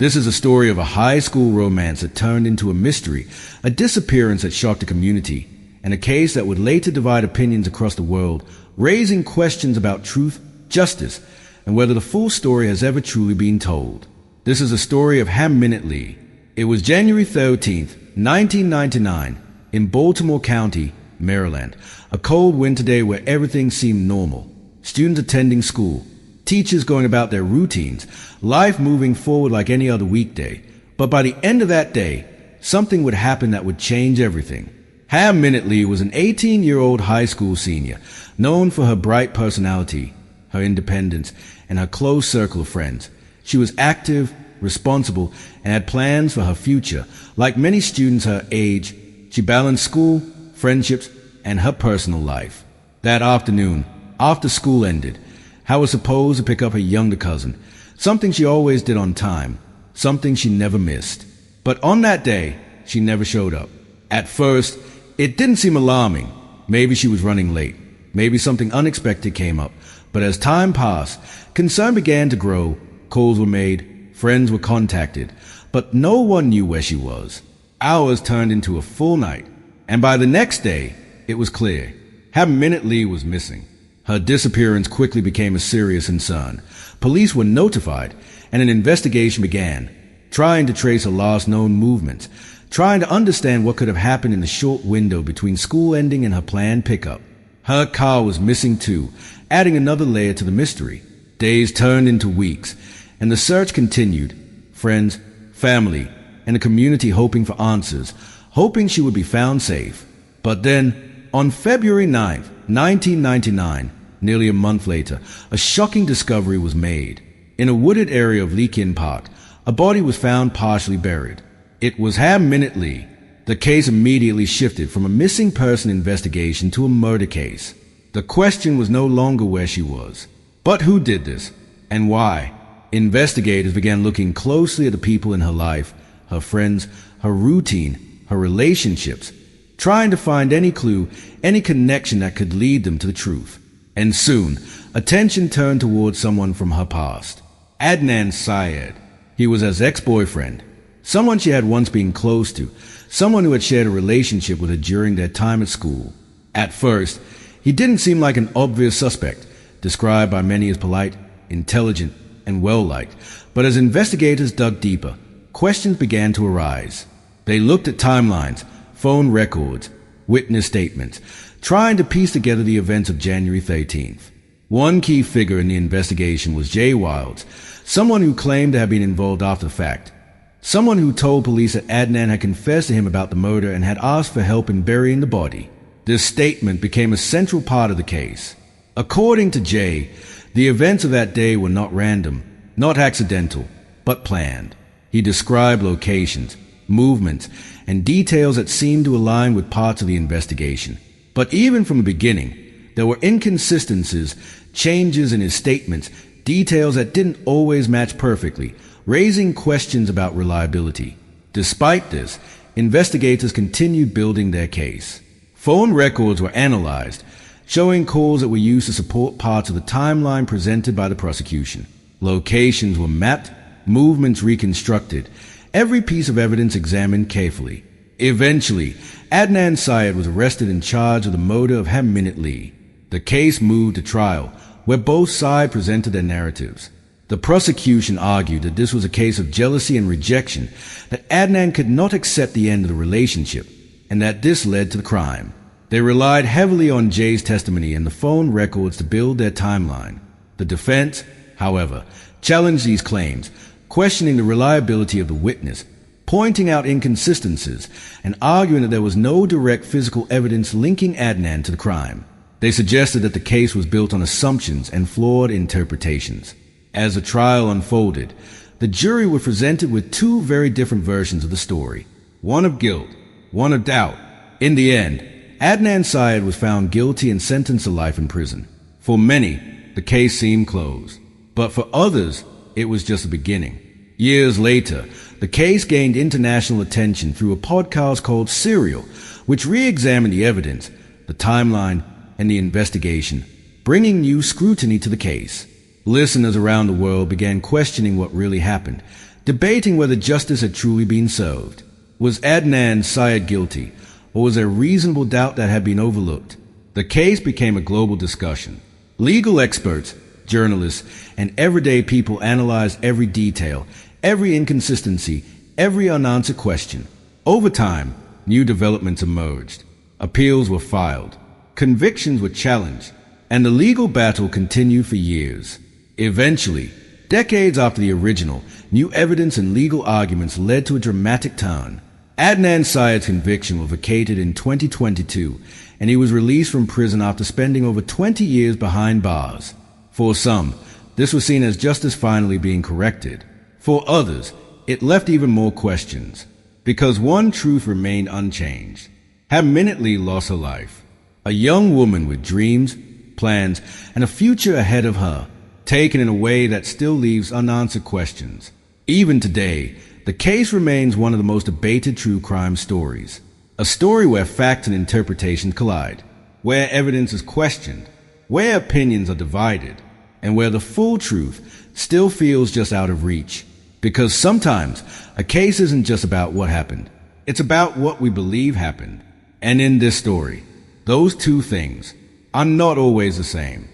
This is a story of a high school romance that turned into a mystery, a disappearance that shocked the community, and a case that would later divide opinions across the world, raising questions about truth, justice, and whether the full story has ever truly been told. This is a story of Hae Min Lee. It was January 13th, 1999, in Baltimore County, Maryland, a cold winter day where everything seemed normal. Students attending school, teachers going about their routines, life moving forward like any other weekday. But by the end of that day, something would happen that would change everything. Hae Min Lee was an 18-year-old high school senior, known for her bright personality, her independence, and her close circle of friends. She was active, responsible, and had plans for her future. Like many students her age, she balanced school, friendships, and her personal life. That afternoon, after school ended, Hae was supposed to pick up her younger cousin, something she always did on time, something she never missed. But on that day, she never showed up. At first, it didn't seem alarming. Maybe she was running late. Maybe something unexpected came up. But as time passed, concern began to grow. Calls were made, friends were contacted, but no one knew where she was. Hours turned into a full night, and by the next day, it was clear. Hae Min Lee was missing. Her disappearance quickly became a serious concern. Police were notified, and an investigation began, trying to trace her last known movements, trying to understand what could have happened in the short window between school ending and her planned pickup. Her car was missing too, adding another layer to the mystery. Days turned into weeks, and the search continued. Friends, family, and a community hoping for answers, hoping she would be found safe. But then, on February 9th, 1999, nearly a month later, a shocking discovery was made. In a wooded area of Leakin Park, a body was found partially buried. It was Hae Min Lee. The case immediately shifted from a missing person investigation to a murder case. The question was no longer where she was, but who did this, and why? Investigators began looking closely at the people in her life, her friends, her routine, her relationships, trying to find any clue, any connection that could lead them to the truth. And soon, attention turned towards someone from her past. Adnan Syed. He was her ex-boyfriend, someone she had once been close to, someone who had shared a relationship with her during their time at school. At first, he didn't seem like an obvious suspect, described by many as polite, intelligent, and well-liked. But as investigators dug deeper, questions began to arise. They looked at timelines, phone records, witness statements, trying to piece together the events of January 13th. One key figure in the investigation was Jay Wilds, someone who claimed to have been involved after the fact. Someone who told police that Adnan had confessed to him about the murder and had asked for help in burying the body. This statement became a central part of the case. According to Jay, the events of that day were not random, not accidental, but planned. He described locations, movements, and details that seemed to align with parts of the investigation. But even from the beginning, there were inconsistencies, changes in his statements, details that didn't always match perfectly, raising questions about reliability. Despite this, investigators continued building their case. Phone records were analyzed, showing calls that were used to support parts of the timeline presented by the prosecution. Locations were mapped, movements reconstructed, every piece of evidence examined carefully. Eventually, Adnan Syed was arrested and charged with the murder of Hae Min Lee. The case moved to trial, where both sides presented their narratives. The prosecution argued that this was a case of jealousy and rejection, that Adnan could not accept the end of the relationship, and that this led to the crime. They relied heavily on Jay's testimony and the phone records to build their timeline. The defense, however, challenged these claims, questioning the reliability of the witness, pointing out inconsistencies, and arguing that there was no direct physical evidence linking Adnan to the crime. They suggested that the case was built on assumptions and flawed interpretations. As the trial unfolded, the jury were presented with two very different versions of the story, one of guilt, one of doubt. In the end, Adnan Syed was found guilty and sentenced to life in prison. For many, the case seemed closed, but for others, it was just the beginning. Years later, the case gained international attention through a podcast called Serial, which re-examined the evidence, the timeline, and the investigation, bringing new scrutiny to the case. Listeners around the world began questioning what really happened. debating whether justice had truly been served. Was Adnan Syed guilty, or was there reasonable doubt that had been overlooked? The case became a global discussion. Legal experts, journalists, and everyday people analyzed every detail, every inconsistency, every unanswered question. Over time, new developments emerged. Appeals were filed. Convictions were challenged. And the legal battle continued for years. Eventually, decades after the original, new evidence and legal arguments led to a dramatic turn. Adnan Syed's conviction was vacated in 2022, and he was released from prison after spending over 20 years behind bars. For some, this was seen as justice finally being corrected. For others, it left even more questions, because one truth remained unchanged. Hae Min Lee lost her life. A young woman with dreams, plans, and a future ahead of her, taken in a way that still leaves unanswered questions. Even today, the case remains one of the most debated true crime stories. A story where fact and interpretation collide, where evidence is questioned, where opinions are divided, and where the full truth still feels just out of reach. Because sometimes a case isn't just about what happened, it's about what we believe happened. And in this story, those two things are not always the same.